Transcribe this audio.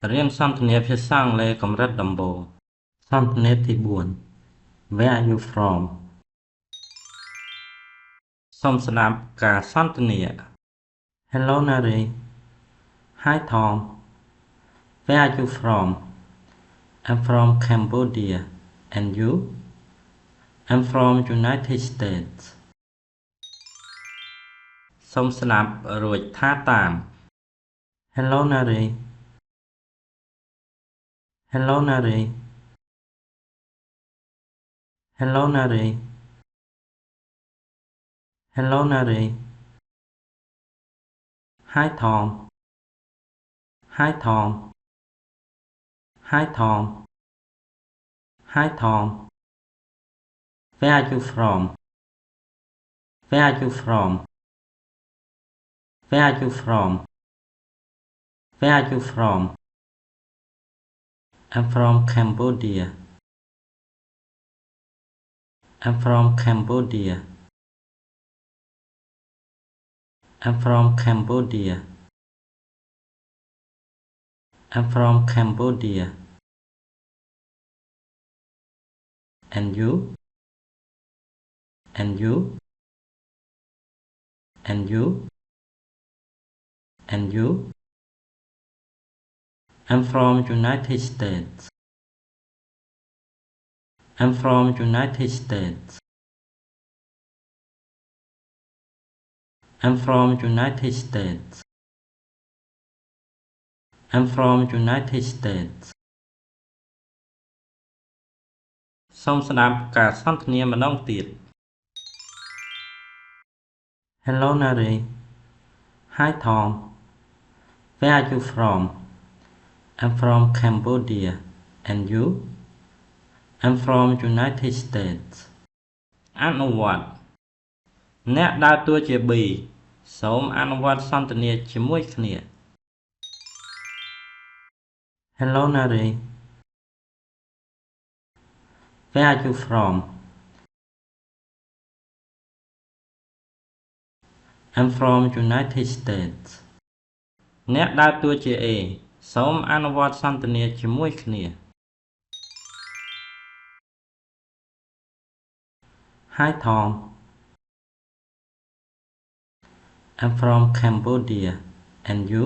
រៀនសន្ទនាភាសាអង់គ្លេសកម្រិតដំបូងសន្ទនាទី4 Where are you from សូមស្ដាប់ការសន្ទនា Hello Nari Hi Tom Where are you from I'm from Cambodia and you I'm from United States សូមស្ដាប់រួចថាតាម Hello Nari Hello Nari Hello Nari Hello Nari Hi Tom Hi Tom Hi Tom Hi Tom Where are you from Where are you from Where are you from Where are you from I'm from Cambodia I'm from Cambodia I'm from Cambodia I'm from Cambodia and you and you and you and you I'm from United States I'm from United States I'm from United States I'm from United States សូមស្ដាប់ការសន្ទនាម្ដងទៀត Hello Nari Hi Tom Where are you from I'm from Cambodia and you I'm from United States អនុវត្តអ្នកដើរតួជា B សូមអនុវត្តសន្ទនាជាមួយគ្នា Hello Nari Where are you from I'm from United States អ្នកដើរតួជា A សូមអនុវត្តសន្ទនាជាមួយគ្នា Hi Tom I'm from Cambodia and you